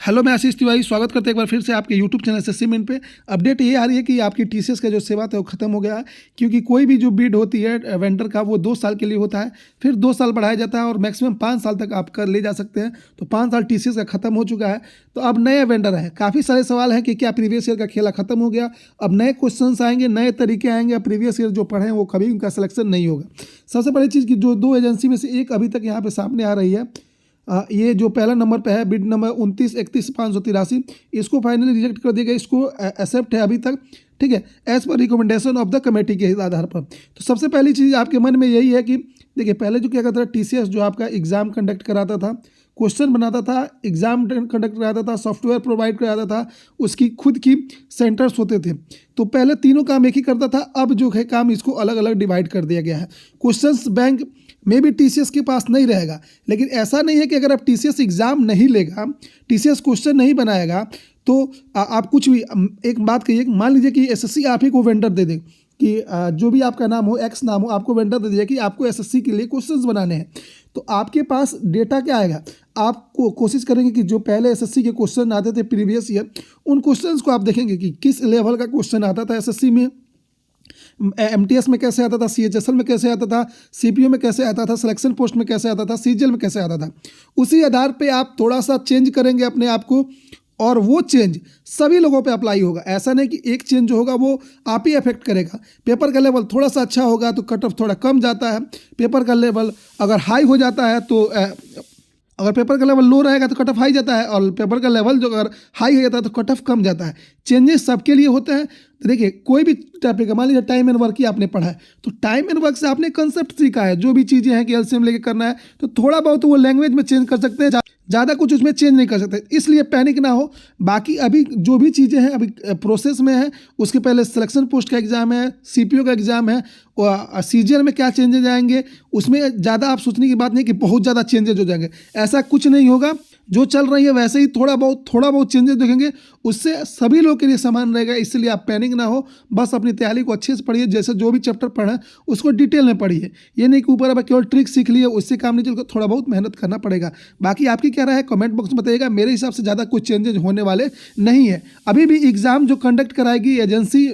Hello, मैं आशीष तिवारी स्वागत करते हैं एक बार फिर से आपके यूट्यूब चैनल एसएससी मेन पे। अपडेट ये आ रही है कि आपकी टीसीएस का जो सेवा था वो खत्म हो गया है, क्योंकि कोई भी जो बिड होती है वेंडर का वो 2 साल के लिए होता है, फिर 2 साल बढ़ाया जाता है और मैक्सिमम 5 साल तक आप कर ले जा सकते हैं। तो 5 साल टीसीएस का खत्म हो चुका है, तो अब नए वेंडर है। काफ़ी सारे सवाल हैं कि क्या प्रीवियस ईयर का खेला खत्म हो गया, अब नए क्वेश्चन आएंगे, नए तरीके आएंगे, प्रीवियस ईयर जो पढ़े हैं वो कभी उनका सिलेक्शन नहीं होगा। सबसे बड़ी चीज़ की जो 2 एजेंसी में से एक अभी तक यहाँ पे सामने आ रही है, ये जो पहला नंबर पे है बिड नंबर 29-31-583, इसको फाइनली रिजेक्ट कर दिया गया। इसको एक्सेप्ट है अभी तक, ठीक है, as per recommendation of the committee के आधार पर। तो सबसे पहली चीज़ आपके मन में यही है कि देखिए, पहले जो क्या करता था टीसीएस, जो आपका एग्जाम कंडक्ट कराता था, क्वेश्चन बनाता था, एग्जाम कंडक्ट कराता था, सॉफ्टवेयर प्रोवाइड कराता था, उसकी खुद की सेंटर्स होते थे। तो पहले तीनों काम एक ही करता था, अब जो है काम इसको अलग अलग डिवाइड कर दिया गया है। क्वेश्चंस बैंक में भी टीसीएस के पास नहीं रहेगा, लेकिन ऐसा नहीं है कि अगर आप टीसीएस एग्जाम नहीं लेगा, टीसीएस क्वेश्चन नहीं बनाएगा, तो आप कुछ भी एक बात कहिए, मान लीजिए कि एसएससी आप ही को वेंडर दे दे कि जो भी आपका नाम हो, एक्स नाम हो, आपको वेंडर दे दिया कि आपको एसएससी के लिए क्वेश्चंस बनाने हैं, तो आपके पास डेटा क्या आएगा? आपको कोशिश करेंगे कि जो पहले एसएससी के क्वेश्चन आते थे प्रीवियस ईयर, उन क्वेश्चंस को आप देखेंगे कि किस लेवल का क्वेश्चन आता था एसएससी में, एमटीएस में कैसे आता था, सीएचएसएल में कैसे आता था, सीपीओ में कैसे आता था, सिलेक्शन पोस्ट में कैसे आता था, सीजीएल में कैसे आता था। उसी आधार पे आप थोड़ा सा चेंज करेंगे अपने आप को, और वो चेंज सभी लोगों पे अप्लाई होगा। ऐसा नहीं कि एक चेंज जो होगा वो आप ही अफेक्ट करेगा। पेपर का लेवल थोड़ा सा अच्छा होगा तो कट ऑफ थोड़ा कम जाता है, पेपर का लेवल अगर हाई हो जाता है तो अगर पेपर का लेवल लो रहेगा तो कट ऑफ हाई जाता है, और पेपर का लेवल जो अगर हाई हो जाता है तो कट ऑफ कम जाता है। चेंजेस सबके लिए होते हैं। तो देखिए, कोई भी टॉपिक, मान लीजिए टाइम एंड वर्क ही आपने पढ़ा है, तो टाइम एंड वर्क से आपने कंसेप्ट सीखा है, जो भी चीज़ें हैं कि एलसीएम लेके करना है, तो थोड़ा बहुत वो लैंग्वेज में चेंज कर सकते हैं, ज़्यादा कुछ उसमें चेंज नहीं कर सकते, इसलिए पैनिक ना हो। बाकी अभी जो भी चीज़ें हैं अभी प्रोसेस में है, उसके पहले सिलेक्शन पोस्ट का एग्जाम है, सीपीओ का एग्जाम है, और सीजीएल में क्या चेंजेज आएंगे उसमें ज़्यादा आप सोचने की बात नहीं कि बहुत ज़्यादा चेंजेज हो जाएंगे, ऐसा कुछ नहीं होगा। जो चल रही है वैसे ही थोड़ा बहुत चेंजेस देखेंगे, उससे सभी लोगों के लिए समान रहेगा। इसलिए आप पैनिक ना हो, बस अपनी तैयारी को अच्छे से पढ़िए, जैसे जो भी चैप्टर पढ़ा उसको डिटेल में पढ़िए। ये नहीं कि ऊपर अब केवल ट्रिक सीख लिए उससे काम नहीं चलेगा, थोड़ा बहुत मेहनत करना पड़ेगा। बाकी आपकी क्या राय है कमेंट बॉक्स में बताइएगा। मेरे हिसाब से ज़्यादा कुछ चेंजेज होने वाले नहीं है। अभी भी एग्ज़ाम जो कंडक्ट कराएगी एजेंसी,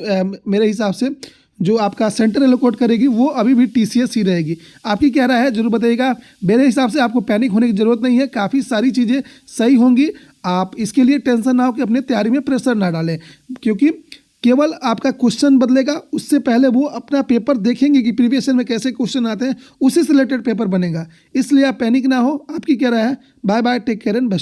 मेरे हिसाब से जो आपका सेंटर एलोकेट करेगी वो अभी भी टीसीएस ही रहेगी। आपकी क्या राय है जरूर बताइएगा। मेरे हिसाब से आपको पैनिक होने की ज़रूरत नहीं है, काफ़ी सारी चीज़ें सही होंगी। आप इसके लिए टेंशन ना हो कि अपने तैयारी में प्रेशर ना डालें, क्योंकि केवल आपका क्वेश्चन बदलेगा, उससे पहले वो अपना पेपर देखेंगे कि प्रीवियस ईयर में कैसे क्वेश्चन आते हैं, उसी से रिलेटेड पेपर बनेगा। इसलिए आप पैनिक ना हो। आपकी क्या राय है? Bye bye, take care and best.